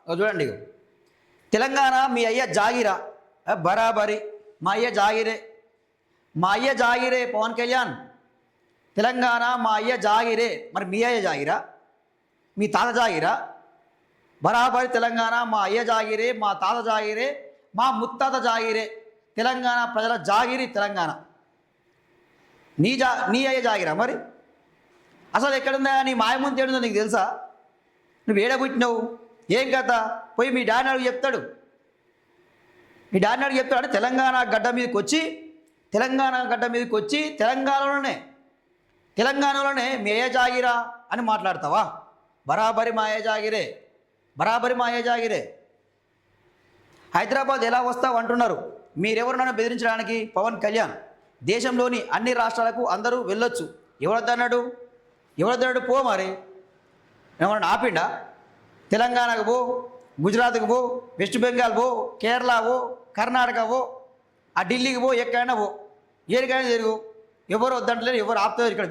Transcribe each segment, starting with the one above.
చూడండి, తెలంగాణ మీ అయ్య జాగిరా, బరాబరి మా అయ్య జాగిరే, మా అయ్య జాగిరే పవన్ కళ్యాణ్. తెలంగాణ మా అయ్య జాగిరే, మరి మీ అయ్య జాగిరా, మీ తాత జాగిరా? బరాబరి తెలంగాణ మా అయ్య జాగిరే, మా తాత జాగిరే, మా ముత్తాత జాగిరే. తెలంగాణ ప్రజల జాగిరి తెలంగాణ. నీ అయ్య జాగిరా? మరి అసలు ఎక్కడుందా నీ మాయముందు తేడుందో నీకు తెలుసా? నువ్వు ఏడబుట్టినావు, ఏం కథ? పోయి మీ డాడీ అడుగు చెప్తాడు. మీ డాడీ అడుగు చెప్తాడు. అంటే తెలంగాణ గడ్డ మీదకి వచ్చి తెలంగాణలోనే మీ అయ్య జాగిరా అని మాట్లాడతావా? బరాబరి మా అయ్య జాగిరే, బరాబరి మా అయ్య జాగిరే. హైదరాబాద్ ఎలా వస్తావు అంటున్నారు. మీరెవరినైనా బెదిరించడానికి పవన్ కళ్యాణ్ దేశంలోని అన్ని రాష్ట్రాలకు అందరూ వెళ్ళొచ్చు. ఎవరొద్దన్నాడు? పో. మరి ఏమన్నా ఆపిండా? తెలంగాణకు పో, గుజరాత్కు పో, వెస్ట్ బెంగాల్ పో, కేరళ పో, కర్ణాటక పో, ఆ ఢిల్లీకి పో, ఎక్కడైనా పో, ఏడికైనా తిరుగు. ఎవరు వద్దంటలేరు, ఎవరు ఆపుతారు. ఇక్కడ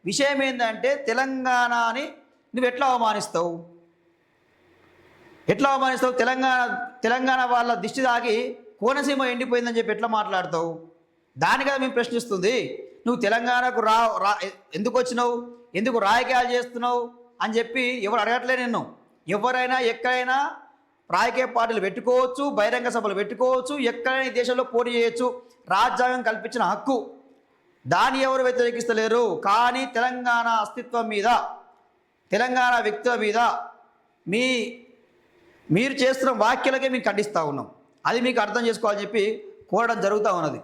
విషయం ఏంటంటే తెలంగాణని నువ్వు ఎట్లా అవమానిస్తావు? తెలంగాణ వాళ్ళ దిష్టి తాగి కోనసీమ ఎండిపోయిందని చెప్పి ఎట్లా మాట్లాడతావు? దాని కదా మేము ప్రశ్నిస్తుంది. నువ్వు తెలంగాణకు ఎందుకు వచ్చినావు, ఎందుకు రాజకీయాలు చేస్తున్నావు అని చెప్పి ఎవరు అడగట్లే నిన్ను. ఎవరైనా ఎక్కడైనా రాజకీయ పార్టీలు పెట్టుకోవచ్చు, బహిరంగ సభలు పెట్టుకోవచ్చు, ఎక్కడైనా ఈ దేశంలో పోటీ చేయొచ్చు. రాజ్యాంగం కల్పించిన హక్కు, దాన్ని ఎవరు వ్యతిరేకిస్తలేరు. కానీ తెలంగాణ అస్తిత్వం మీద, తెలంగాణ వ్యక్తుల మీద మీరు చేస్తున్న వ్యాఖ్యలకే మేము ఖండిస్తూ ఉన్నాం. అది మీకు అర్థం చేసుకోవాలని చెప్పి కోరడం జరుగుతూ ఉన్నది.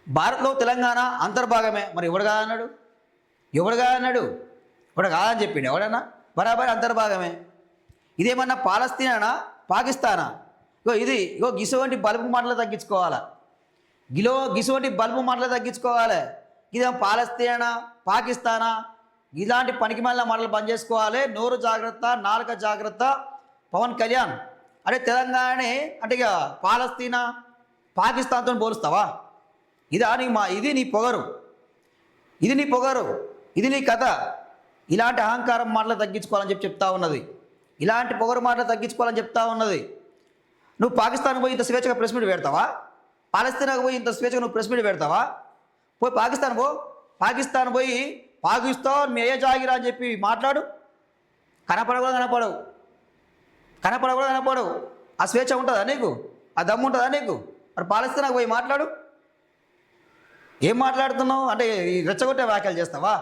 భారత్లో తెలంగాణ అంతర్భాగమే. మరి ఎవడు కాదన్నాడు? ఇప్పుడు కాదని చెప్పిండు ఎవడన్నా? బరాబరి అంతర్భాగమే. ఇదేమన్నా పాలస్తీనా, పాకిస్తానా? గిసువంటి బల్బు మాటలు తగ్గించుకోవాలా, గిసువంటి బల్బు మాటలు తగ్గించుకోవాలి. ఇదేమో పాలస్తీనా, పాకిస్తానా, ఇలాంటి పనికిమాలిన మాటలు బంద్ చేసుకోవాలి. నోరు జాగ్రత్త, నాలుక జాగ్రత్త. పవన్ కళ్యాణ్ అంటే తెలంగాణనే అంటే ఇక పాలస్తీనా, పాకిస్తాన్తో పోలుస్తావా? ఇది నీ పొగరు, ఇది నీ కథ. ఇలాంటి అహంకారం మాటలు తగ్గించుకోవాలని చెప్తా ఉన్నది. ఇలాంటి పొగరు మాటలు తగ్గించుకోవాలని చెప్తా ఉన్నది. నువ్వు పాకిస్తాన్కి పోయి ఇంత స్వేచ్ఛగా ప్రెస్ మీట్ పెడతావా? పాలస్తీనాకు పోయి ఇంత స్వేచ్ఛగా నువ్వు ప్రెస్ మీట్ పెడతావా? పోయి పాకిస్తాన్ పోయి పాకిస్తాన్ మీ అయ్య జాగిరా అని చెప్పి మాట్లాడు. కనపడవు. ఆ స్వేచ్ఛ ఉంటుందా నీకు? ఆ దమ్ము ఉంటుందా నీకు? మరి పాలస్తీనాకు పోయి మాట్లాడు. ఏం మాట్లాడుతున్నావు? అంటే రెచ్చగొట్టే వ్యాఖ్యలు చేస్తావా?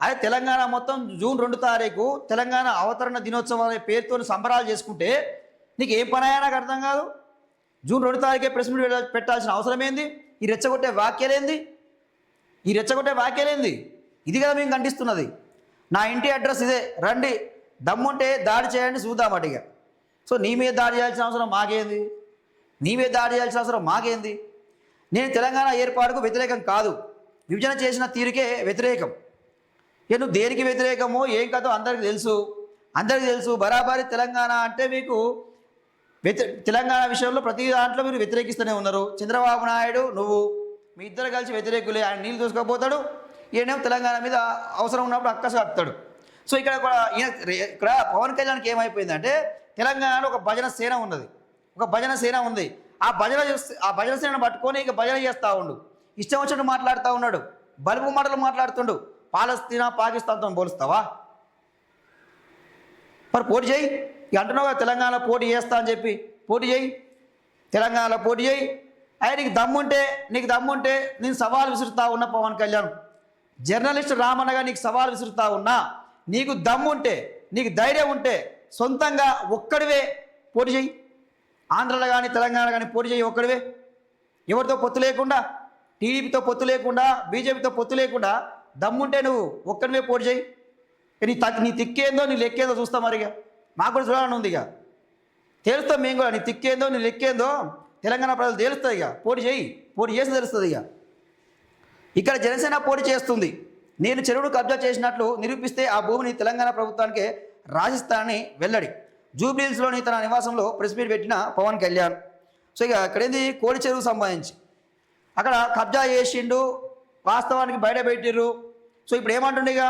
అదే తెలంగాణ మొత్తం జూన్ 2 తారీఖు తెలంగాణ అవతరణ దినోత్సవం అనే పేరుతో సంబరాలు చేసుకుంటే నీకు ఏం పనాయా? నాకు అర్థం కాదు. జూన్ 2 తారీఖే ప్రెస్ మీట్ పెట్టాల్సిన అవసరం ఏంది? ఈ రెచ్చగొట్టే వ్యాఖ్యలేంది? ఇది కదా మేము ఖండిస్తున్నది. నా ఇంటి అడ్రస్ ఇదే, రండి, దమ్ముంటే దాడి చేయండి, చూద్దామటిగా. సో నీ మీద దాడి చేయాల్సిన అవసరం మాకేంది? నేను తెలంగాణ ఏర్పాటుకు వ్యతిరేకం కాదు, విభజన చేసిన తీరుకే వ్యతిరేకం. నువ్వు దేనికి వ్యతిరేకమో ఏం కథో అందరికీ తెలుసు. బరాబరి తెలంగాణ అంటే మీకు తెలంగాణ విషయంలో ప్రతి దాంట్లో మీరు వ్యతిరేకిస్తూనే ఉన్నారు. చంద్రబాబు నాయుడు నువ్వు మీ ఇద్దరు కలిసి వ్యతిరేకులే. ఆయన నీళ్ళు దూసుకోపోతాడు, ఈయనేమో తెలంగాణ మీద అవసరం ఉన్నప్పుడు అక్కసు కడతాడు. సో ఇక్కడ పవన్ కళ్యాణ్కి ఏమైపోయిందంటే తెలంగాణలో ఒక భజన సేన ఉంది. ఆ భజన సేనను పట్టుకొని ఇక భజన చేస్తూ ఉండు. ఇష్టం వచ్చినట్టు మాట్లాడుతూ ఉన్నాడు, బల్బు మాటలు మాట్లాడుతుండు. పాలస్తీనా, పాకిస్తాన్తో పోలుస్తావా? మరి పోటీ చేయి. ఇక అంటున్నావు కదా తెలంగాణ పోటీ చేస్తా అని చెప్పి, తెలంగాణలో పోటీ చేయి. అయ్యా నీకు దమ్ముంటే నేను సవాల్ విసురుతా ఉన్నా. పవన్ కళ్యాణ్ జర్నలిస్ట్ రామన్నగా నీకు సవాల్ విసురుతా ఉన్నా. నీకు దమ్ముంటే, నీకు ధైర్యం ఉంటే సొంతంగా ఒక్కడివే పోటీ చేయి. ఆంధ్రలో కానీ తెలంగాణ కానీ పోటీ చేయి ఒక్కడివే. ఎవరితో పొత్తు లేకుండా, టీడీపీతో పొత్తు లేకుండా, బీజేపీతో పొత్తు లేకుండా దమ్ముంటే నువ్వు ఒక్కడివే పోటీ చేయి. నీ తిక్కేందో నీ లెక్కేందో చూస్తాం. మరిగా మాకు కూడా చూడాలని ఉంది. ఇక తేలుస్తాం మేము కూడా. నీ తిక్కేందో నీ లెక్కేందో తెలంగాణ ప్రజలు తేలుస్తుంది. ఇక పోటీ చేసి తెలుస్తుంది. ఇక్కడ జనసేన పోటీ చేస్తుంది. నేను చెరువును కబ్జా చేసినట్లు నిరూపిస్తే ఆ భూమిని తెలంగాణ ప్రభుత్వానికి రాసిస్తానని వెల్లడి. జూబ్లీహిల్స్లోని తన నివాసంలో ప్రెస్ మీట్ పెట్టిన పవన్ కళ్యాణ్. సో ఇక అక్కడేంది కోడి చెరువు సంబంధించి అక్కడ కబ్జా చేసిండు, వాస్తవానికి బయట పెట్టిర్రు. సో ఇప్పుడు ఏమంటుండే? ఇక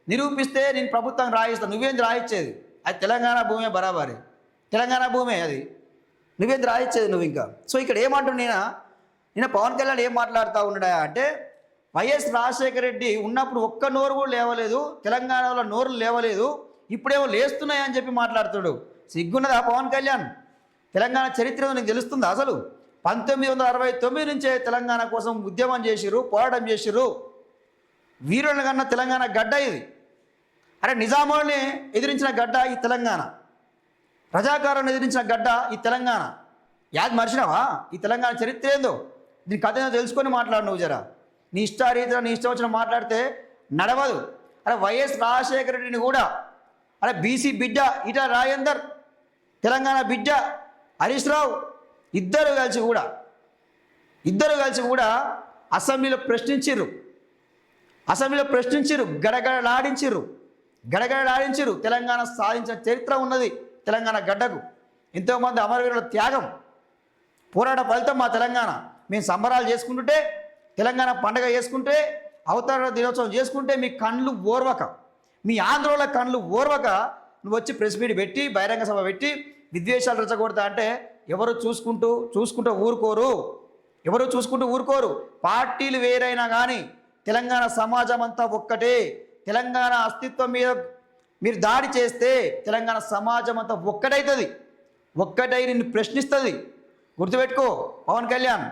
నిరూపిస్తే నేను ప్రభుత్వానికి రాయిస్తాను. నువ్వేంది రాయిచ్చేది? అది తెలంగాణ భూమే బరాబరి, తెలంగాణ భూమే అది. నువ్వేం రాయిచ్చేది నువ్వు ఇంకా. సో ఇక్కడ ఏమంటున్నా నేను పవన్ కళ్యాణ్ ఏం మాట్లాడుతూ ఉన్నాడా అంటే, వైఎస్ రాజశేఖర రెడ్డి ఉన్నప్పుడు ఒక్క నోరు కూడా లేవలేదు, తెలంగాణలో నోరులు లేవలేదు, ఇప్పుడేమో లేస్తున్నాయని చెప్పి మాట్లాడుతాడు. సిగ్గున్నదా పవన్ కళ్యాణ్? తెలంగాణ చరిత్ర నీకు తెలుస్తుందా అసలు? 1969 నుంచే తెలంగాణ కోసం ఉద్యమం చేసిర్రు, పోరాటం చేసిర్రు. వీరులను కన్నా తెలంగాణ గడ్డ ఇది. అరే నిజాముల్ని ఎదిరించిన గడ్డ ఈ తెలంగాణ, రజాకారులను ఎదిరించిన గడ్డ ఈ తెలంగాణ. యాద్ మర్చినావా? ఈ తెలంగాణ చరిత్ర ఏందో, దీని కథ ఏదో తెలుసుకొని మాట్లాడు నువ్వు. జరా నీ ఇష్టారీతిలో నీ ఇష్టం వచ్చిన మాట్లాడితే నడవదు. అరే వైఎస్ రాజశేఖర రెడ్డిని కూడా, అరే బీసీ బిడ్డ ఈటల రాజేందర్, తెలంగాణ బిడ్డ హరీష్ రావు, ఇద్దరు కలిసి కూడా అసెంబ్లీలో ప్రశ్నించిర్రు, గడగడలాడించిర్రు. తెలంగాణ సాధించిన చరిత్ర ఉన్నది తెలంగాణ గడ్డకు. ఎంతోమంది అమరవీరుల త్యాగం, పోరాట ఫలితం మా తెలంగాణ. మేము సంబరాలు చేసుకుంటుంటే, తెలంగాణ పండగ చేసుకుంటే, అవతరణ దినోత్సవం చేసుకుంటే మీ కళ్ళు ఓర్వక, మీ ఆంధ్రోళ కళ్ళు ఓర్వక నువ్వు వచ్చి ప్రెస్ మీట్ పెట్టి, బహిరంగ సభ పెట్టి విద్వేషాలు రెచ్చగొడతా అంటే ఎవరు చూసుకుంటూ ఊరుకోరు. పార్టీలు వేరైనా కానీ తెలంగాణ సమాజం అంతా ఒక్కటే. తెలంగాణ అస్తిత్వం మీద మీరు దాడి చేస్తే తెలంగాణ సమాజం అంతా ఒక్కటై నిన్ను ప్రశ్నిస్తుంది. గుర్తుపెట్టుకో పవన్ కళ్యాణ్.